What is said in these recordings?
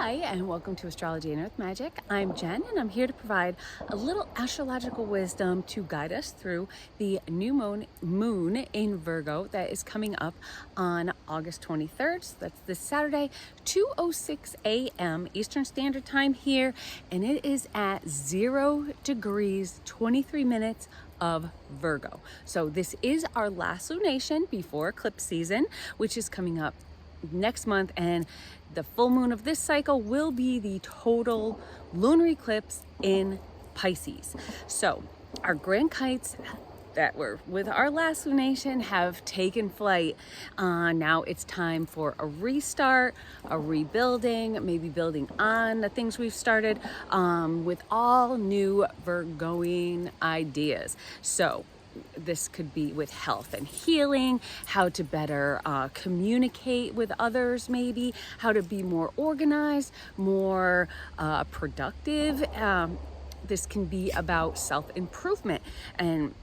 Hi, and welcome to Astrology and Earth Magic. I'm Jen, and I'm here to provide a little astrological wisdom to guide us through the new moon in Virgo that is coming up on August 23rd. So that's this Saturday, 2:06 a.m. Eastern Standard Time here, and it is at 0 degrees, 23 minutes of Virgo. So this is our last lunation before eclipse season, which is coming up next month, and the full moon of this cycle will be the total lunar eclipse in Pisces. So our grand kites that were with our last lunation have taken flight. Now it's time for a restart, a rebuilding, maybe building on the things we've started with all new Virgoing ideas. So this could be with health and healing, how to better communicate with others, maybe how to be more organized, more productive. This can be about self-improvement and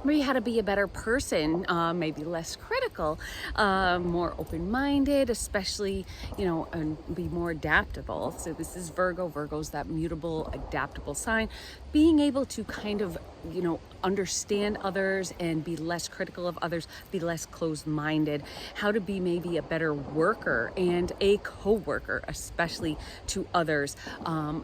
maybe how to be a better person, maybe less critical, more open-minded, especially, and be more adaptable. So this is Virgo. Virgo's that mutable, adaptable sign. Being able to kind of, understand others and be less critical of others, be less closed-minded, how to be maybe a better worker and a co-worker, especially to others,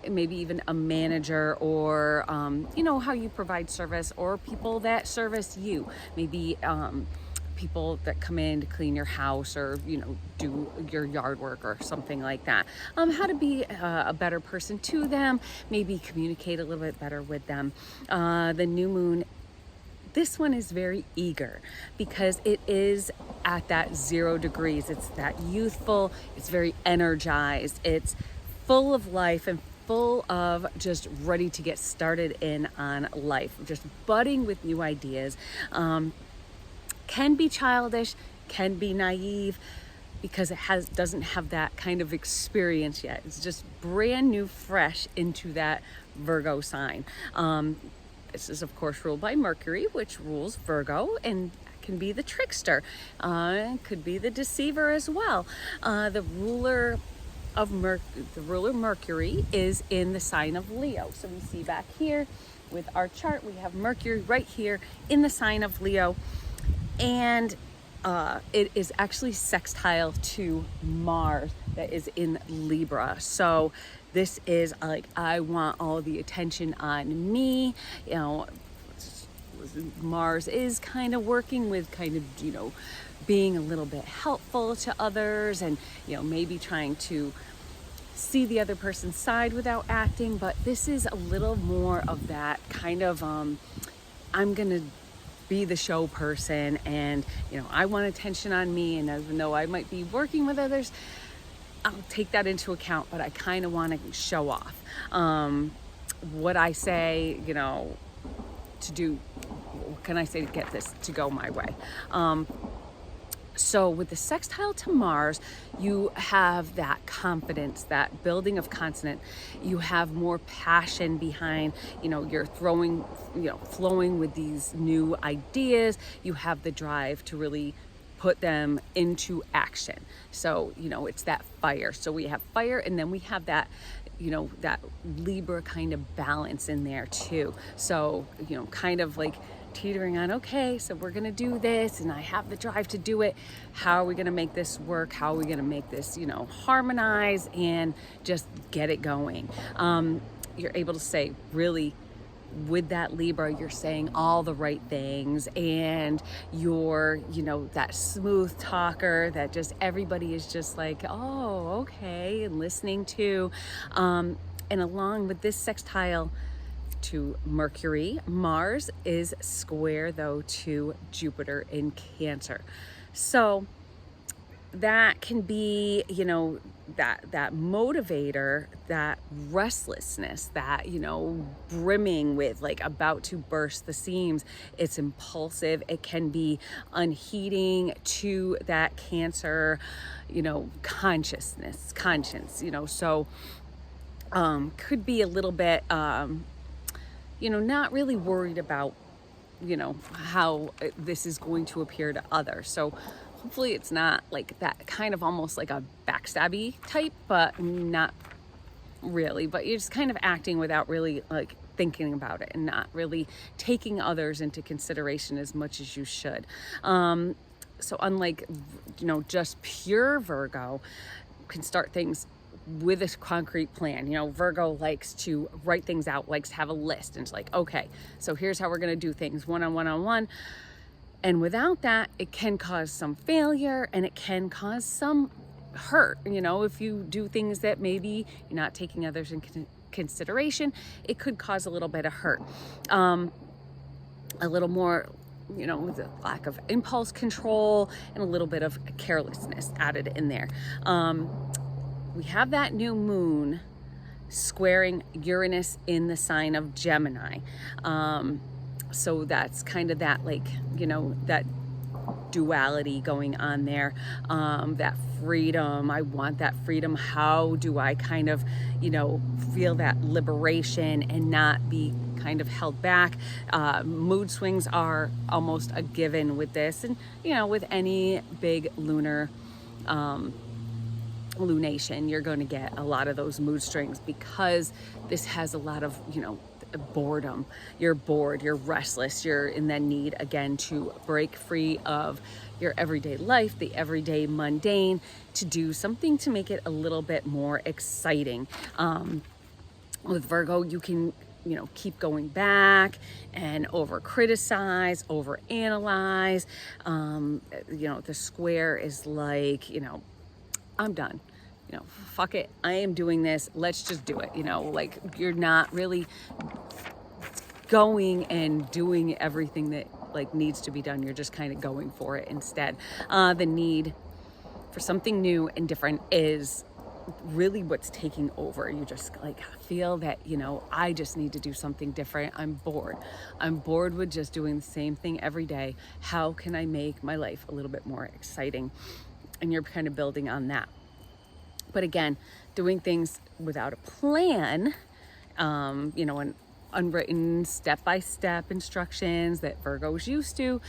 maybe even a manager, or, how you provide service, or people that service you, maybe people that come in to clean your house, or do your yard work or something like that. How to be a better person to them, maybe communicate a little bit better with them. The new moon, this one is very eager because it is at that 0 degrees. It's that youthful, it's very energized, it's full of life and full of just ready to get started in on life, just budding with new ideas. Can be childish, can be naive, because it doesn't have that kind of experience yet. It's just brand new, fresh into that Virgo sign. This is of course ruled by Mercury, which rules Virgo, and can be the trickster, could be the deceiver as well. The ruler Mercury is in the sign of Leo. So we see back here with our chart, we have Mercury right here in the sign of Leo, and it is actually sextile to Mars that is in Libra. So this is like, I want all the attention on me. Mars is kind of working with kind of, being a little bit helpful to others, and, maybe trying to see the other person's side without acting. But this is a little more of that kind of, I'm gonna be the show person, and I want attention on me, and even though I might be working with others, I'll take that into account, but I kind of want to show off what I say, to do. What can I say to get this to go my way? So with the sextile to Mars, you have that confidence, that building of consonant. You have more passion behind, you're flowing with these new ideas. You have the drive to really put them into action. So, it's that fire. So we have fire, and then we have that, that Libra kind of balance in there too. So, kind of like teetering on, okay, so we're gonna do this, and I have the drive to do it. How are we gonna make this work? How are we gonna make this, harmonize and just get it going? You're able to say, really, with that Libra, you're saying all the right things, and you're, that smooth talker that just everybody is just like, oh, okay, and listening to. And along with this sextile to Mercury, Mars is square though to Jupiter in Cancer. So that can be, that motivator, that restlessness, that, brimming with, like, about to burst the seams. It's impulsive. It can be unheeding to that Cancer, conscience, so could be a little bit, not really worried about, how this is going to appear to others. So hopefully it's not like that kind of almost like a backstabby type, but not really. But you're just kind of acting without really like thinking about it and not really taking others into consideration as much as you should. So unlike, just pure Virgo can start things with a concrete plan. Virgo likes to write things out, likes to have a list, and it's like, okay, so here's how we're going to do things one on one. And without that, it can cause some failure and it can cause some hurt. If you do things that maybe you're not taking others in consideration, it could cause a little bit of hurt. A little more, with a lack of impulse control and a little bit of carelessness added in there. We have that new moon squaring Uranus in the sign of Gemini. So that's kind of that, like, that duality going on there, that freedom. I want that freedom. How do I kind of, feel that liberation and not be kind of held back? Mood swings are almost a given with this, and with any big lunar lunation, you're going to get a lot of those mood swings because this has a lot of boredom. You're bored, you're restless, you're in that need again to break free of your everyday life, the everyday mundane, to do something to make it a little bit more exciting. With Virgo, you can keep going back and over criticize, over analyze. The square is like, I'm done. Fuck it, I am doing this, let's just do it. Like, you're not really going and doing everything that like needs to be done. You're just kind of going for it instead. The need for something new and different is really what's taking over. You just like feel that, I just need to do something different. I'm bored with just doing the same thing every day. How can I make my life a little bit more exciting? And you're kind of building on that. But again, doing things without a plan, and unwritten step-by-step instructions that Virgo's used to,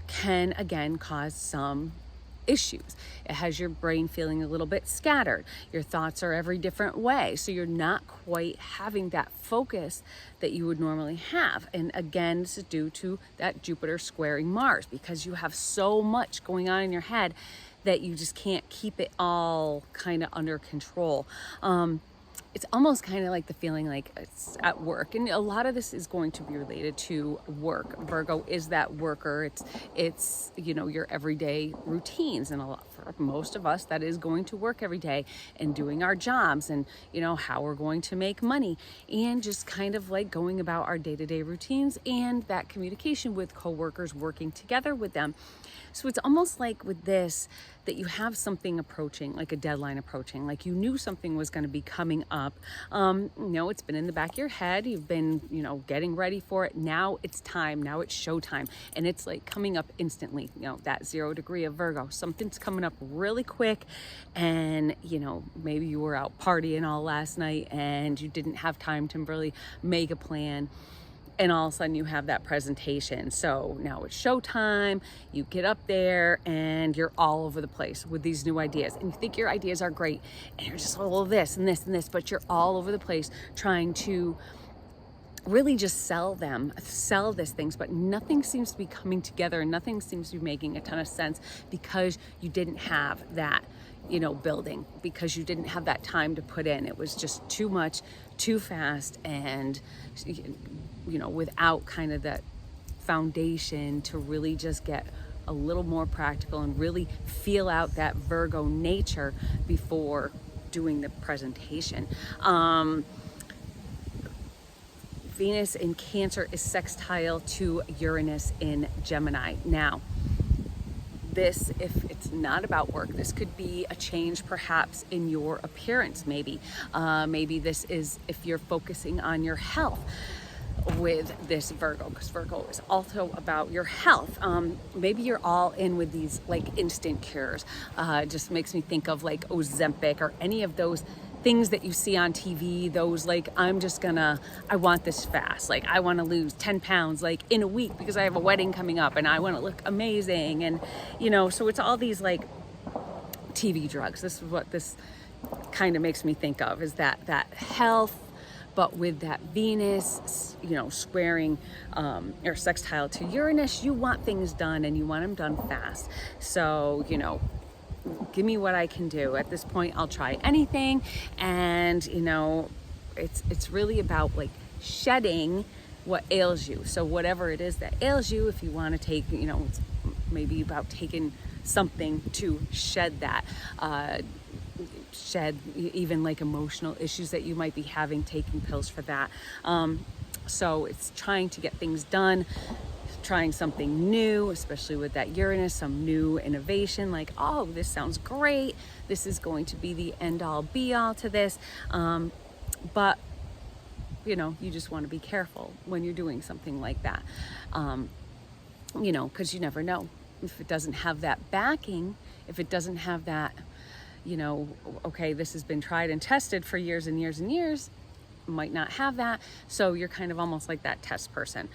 can again cause some issues. It has your brain feeling a little bit scattered. Your thoughts are every different way. So you're not quite having that focus that you would normally have. And again, this is due to that Jupiter squaring Mars, because you have so much going on in your head that you just can't keep it all kind of under control. It's almost kind of like the feeling like it's at work, and a lot of this is going to be related to work. Virgo is that worker. It's your everyday routines, and for most of us, that is going to work every day and doing our jobs, and how we're going to make money, and just kind of like going about our day-to-day routines, and that communication with coworkers, working together with them. So it's almost like with this, that you have something approaching, like a deadline approaching, like you knew something was going to be coming up. It's been in the back of your head. You've been, getting ready for it. Now it's time. Now it's showtime. And it's like coming up instantly, that 0 degree of Virgo. Something's coming up really quick. And, maybe you were out partying all last night and you didn't have time to really make a plan. And all of a sudden you have that presentation. So now it's showtime. You get up there and you're all over the place with these new ideas. And you think your ideas are great. And you're just all this and this and this, but you're all over the place trying to really just sell these things, but nothing seems to be coming together and nothing seems to be making a ton of sense because you didn't have that, building, because you didn't have that time to put in. It was just too much, too fast, and without kind of that foundation to really just get a little more practical and really feel out that Virgo nature before doing the presentation. Venus in Cancer is sextile to Uranus in Gemini. Now, this, if it's not about work, this could be a change perhaps in your appearance. Maybe this is if you're focusing on your health with this Virgo, because Virgo is also about your health. Maybe you're all in with these like instant cures. Just makes me think of like Ozempic or any of those things that you see on TV, those like, I want this fast. Like, I want to lose 10 pounds like in a week because I have a wedding coming up and I want to look amazing. And, so it's all these like TV drugs. This is what this kind of makes me think of, is that health, but with that Venus, you know, squaring or sextile to Uranus, you want things done and you want them done fast. So, you know, give me what I can do. At this point, I'll try anything. And, you know, it's really about like shedding what ails you. So whatever it is that ails you, if you want to take, you know, it's maybe about taking something to shed that, shed even like emotional issues that you might be having, taking pills for that. So it's trying to get things done, trying something new, especially with that Uranus, some new innovation, like, oh, this sounds great, this is going to be the end all be all to this. But you know, you just want to be careful when you're doing something like that, you know, because you never know if it doesn't have that backing, if it doesn't have that, you know, okay, this has been tried and tested for years and years and years, might not have that. So you're kind of almost like that test person.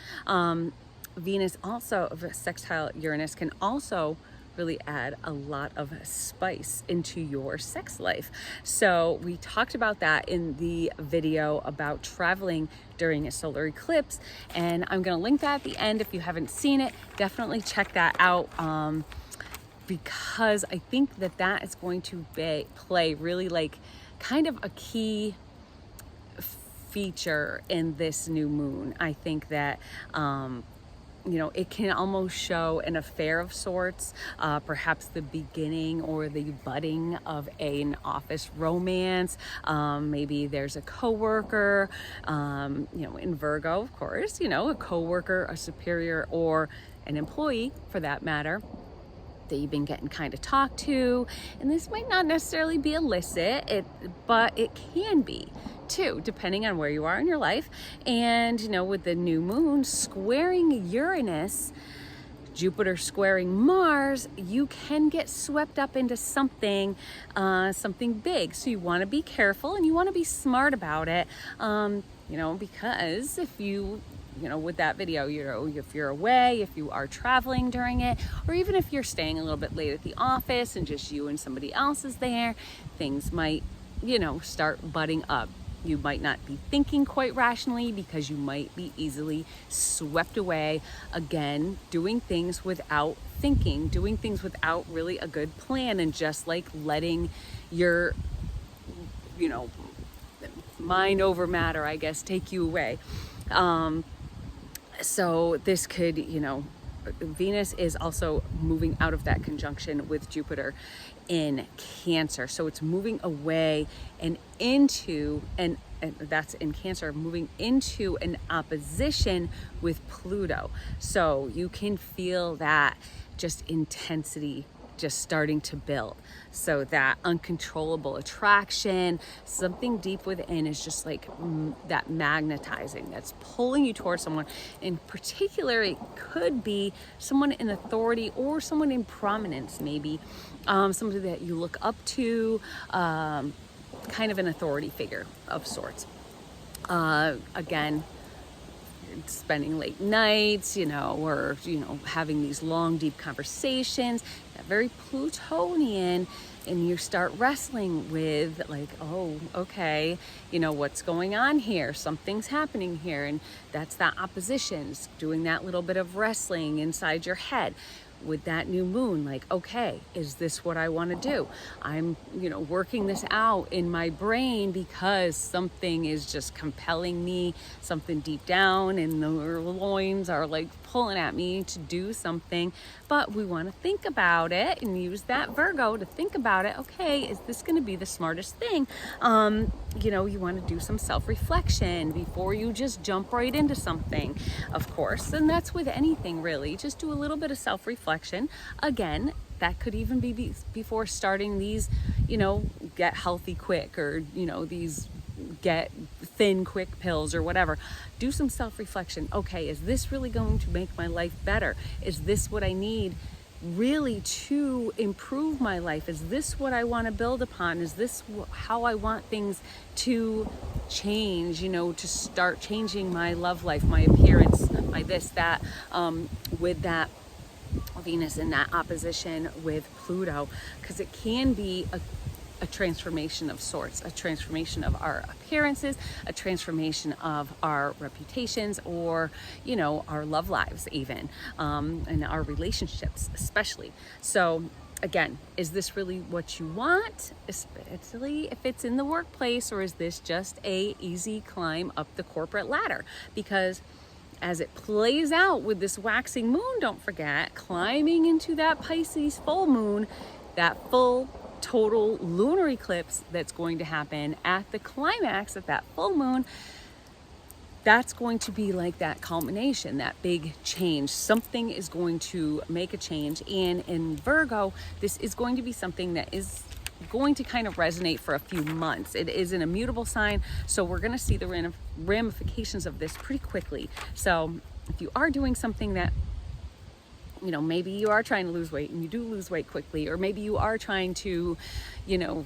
Venus also, sextile Uranus, can also really add a lot of spice into your sex life. So we talked about that in the video about traveling during a solar eclipse, and I'm going to link that at the end. If you haven't seen it, definitely check that out, because I think that is going to play really like kind of a key feature in this new moon. I think that you know, it can almost show an affair of sorts, perhaps the beginning or the budding of an office romance. Maybe there's a coworker, you know, in Virgo, of course, you know, a coworker, a superior, or an employee for that matter, that you've been getting kind of talked to. And this might not necessarily be illicit, but it can be too, depending on where you are in your life. And, you know, with the new moon squaring Uranus, Jupiter squaring Mars, you can get swept up into something big. So you want to be careful and you want to be smart about it, you know, because if you know, with that video, you know, if you're away, if you are traveling during it, or even if you're staying a little bit late at the office and just you and somebody else is there, things might, you know, start butting up. You might not be thinking quite rationally because you might be easily swept away. Again, doing things without thinking, doing things without really a good plan, and just like letting your, you know, mind over matter, I guess, take you away. So this could, you know, Venus is also moving out of that conjunction with Jupiter in Cancer. So it's moving away and into, and that's in Cancer, moving into an opposition with Pluto. So you can feel that just intensity just starting to build. So that uncontrollable attraction, something deep within is just like that magnetizing that's pulling you towards someone. In particular, it could be someone in authority or someone in prominence, maybe somebody that you look up to, kind of an authority figure of sorts. Again, spending late nights, you know, or, you know, having these long, deep conversations, very Plutonian, and you start wrestling with like, oh, okay, you know, what's going on here? Something's happening here. And that's that opposition, doing that little bit of wrestling inside your head. With that new moon, like, okay, is this what I want to do? I'm, you know, working this out in my brain because something is just compelling me, something deep down in the loins are like pulling at me to do something. But we want to think about it and use that Virgo to think about it. Okay, is this going to be the smartest thing? You know, you want to do some self-reflection before you just jump right into something, of course. And that's with anything, really. Just do a little bit of self-reflection. Again, that could even be before starting these, you know, get healthy quick, or, you know, these get thin quick pills or whatever. Do some self-reflection. Okay, is this really going to make my life better? Is this what I need really to improve my life? Is this what I want to build upon? Is this how I want things to change, you know, to start changing my love life, my appearance, my this, that, with that Venus in that opposition with Pluto, because it can be a transformation of sorts, a transformation of our appearances, a transformation of our reputations, or, you know, our love lives even, and our relationships especially. So again, is this really what you want, especially if it's in the workplace, or is this just a easy climb up the corporate ladder? Because as it plays out with this waxing moon, don't forget, climbing into that Pisces full moon, that full total lunar eclipse that's going to happen at the climax of that full moon, that's going to be like that culmination, that big change. Something is going to make a change. And in Virgo, this is going to be something that is going to kind of resonate for a few months. It is an immutable sign, so we're going to see the ramifications of this pretty quickly. So if you are doing something that, you know, maybe you are trying to lose weight and you do lose weight quickly, or maybe you are trying to, you know,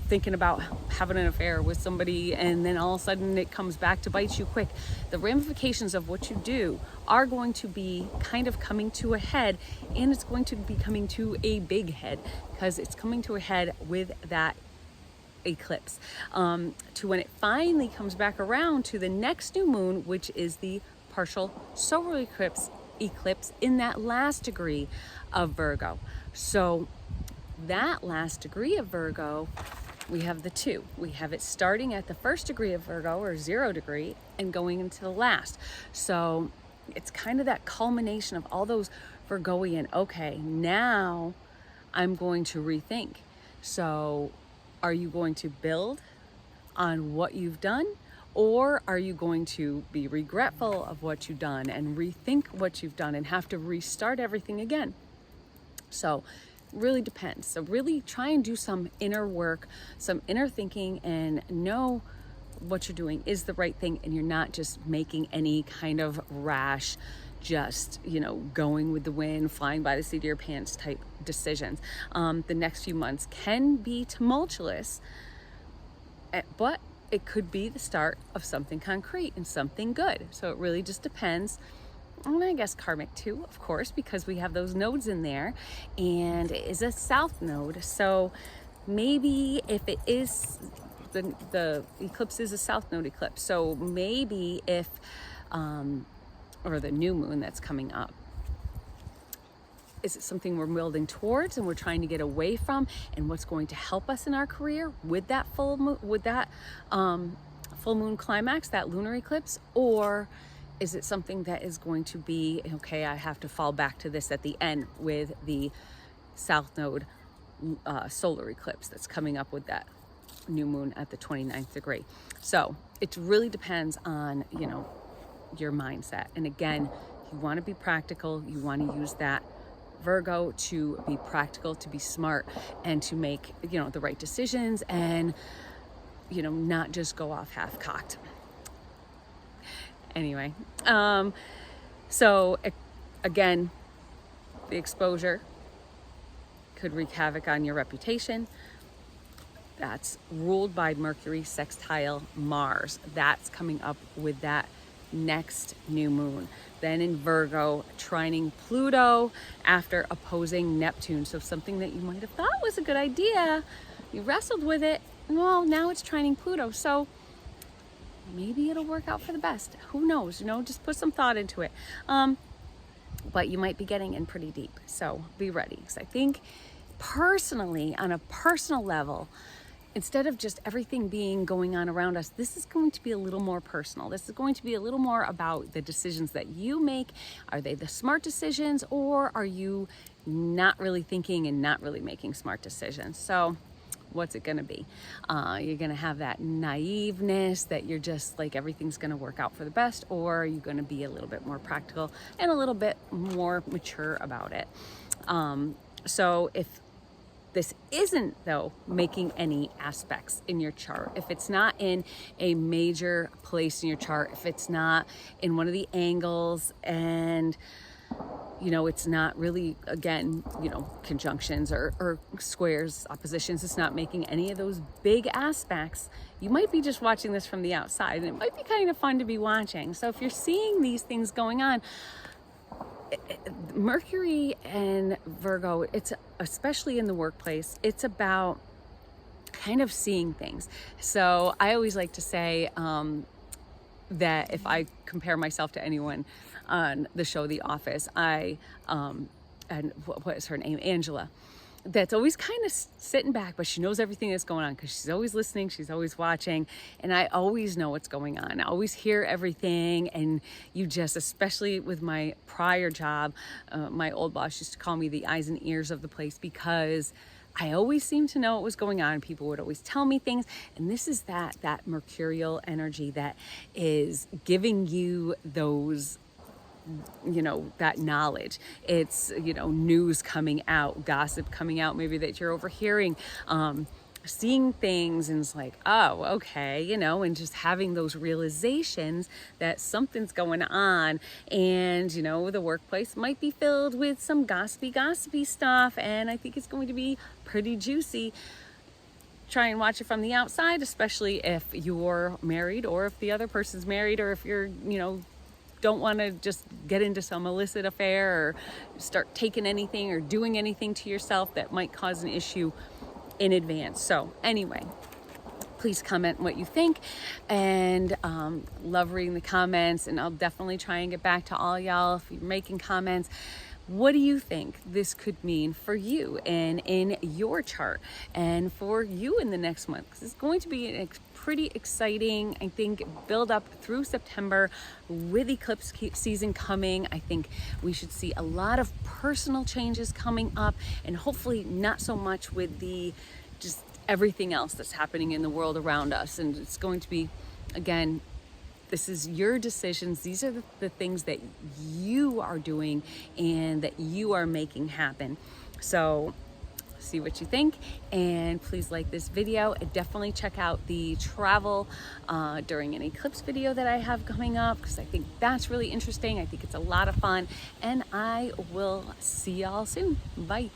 thinking about having an affair with somebody and then all of a sudden it comes back to bite you quick. The ramifications of what you do are going to be kind of coming to a head, and it's going to be coming to a big head because it's coming to a head with that eclipse, to when it finally comes back around to the next new moon, which is the partial solar eclipse in that last degree of Virgo. So that last degree of Virgo, we have the two. We have it starting at the first degree of Virgo, or 0 degree, and going into the last. So it's kind of that culmination of all those Virgoian, okay, now I'm going to rethink. So are you going to build on what you've done? Or are you going to be regretful of what you've done and rethink what you've done and have to restart everything again? So really depends. So really try and do some inner work, some inner thinking, and know what you're doing is the right thing, and you're not just making any kind of rash, just, you know, going with the wind, flying by the seat of your pants type decisions. The next few months can be tumultuous, but it could be the start of something concrete and something good. So it really just depends. And I guess karmic too, of course, because we have those nodes in there, and it is a south node. So maybe if it is, the eclipse is a south node eclipse. So maybe if, or the new moon that's coming up, is it something we're building towards and we're trying to get away from, and what's going to help us in our career with that full moon, with that full moon climax, that lunar eclipse? Or is it something that is going to be, okay, I have to fall back to this at the end with the south node solar eclipse that's coming up with that new moon at the 29th degree. So it really depends on, you know, your mindset. And again, you want to be practical. You want to use that Virgo to be practical, to be smart, and to make, you know, the right decisions, and, you know, not just go off half-cocked. Anyway, so again, the exposure could wreak havoc on your reputation. That's ruled by Mercury sextile Mars. That's coming up with that next new moon. Then in Virgo, trining Pluto after opposing Neptune. So something that you might have thought was a good idea, you wrestled with it, well, now it's trining Pluto. So maybe it'll work out for the best. Who knows? You know, just put some thought into it. But you might be getting in pretty deep. So be ready. Because I think personally, on a personal level, instead of just everything being going on around us, this is going to be a little more personal. This is going to be a little more about the decisions that you make. Are they the smart decisions, or are you not really thinking and not really making smart decisions? So what's it going to be? You're going to have that naiveness that you're just like everything's going to work out for the best, or are you going to be a little bit more practical and a little bit more mature about it? So if this isn't, though, making any aspects in your chart, if it's not in a major place in your chart, if it's not in one of the angles, and you know, it's not really, again, you know, conjunctions or squares, oppositions, it's not making any of those big aspects, you might be just watching this from the outside, and it might be kind of fun to be watching. So if you're seeing these things going on, Mercury and Virgo, it's especially in the workplace, it's about kind of seeing things. So I always like to say that if I compare myself to anyone on the show The Office, and what is her name? Angela. That's always kind of sitting back, but she knows everything that's going on because she's always listening, she's always watching, and I always know what's going on. I always hear everything, and you just, especially with my prior job, my old boss used to call me the eyes and ears of the place because I always seemed to know what was going on. People would always tell me things, and this is that mercurial energy that is giving you those, that knowledge. It's, news coming out, gossip coming out, maybe that you're overhearing, seeing things, and it's like, oh, okay, and just having those realizations that something's going on. And, the workplace might be filled with some gossipy stuff, and I think it's going to be pretty juicy. Try and watch it from the outside, especially if you're married, or if the other person's married, or if you're, don't want to just get into some illicit affair or start taking anything or doing anything to yourself that might cause an issue in advance. So anyway, please comment what you think, and love reading the comments, and I'll definitely try and get back to all y'all if you're making comments. What do you think this could mean for you and in your chart, and for you in the next month? Because it's going to be a pretty exciting, I think, build up through September with eclipse season coming. I think we should see a lot of personal changes coming up, and hopefully not so much with the just everything else that's happening in the world around us. And it's going to be, again, this is your decisions. These are the things that you are doing and that you are making happen. So see what you think, and please like this video, and definitely check out the travel during an eclipse video that I have coming up, because I think that's really interesting. I think it's a lot of fun, and I will see y'all soon. Bye.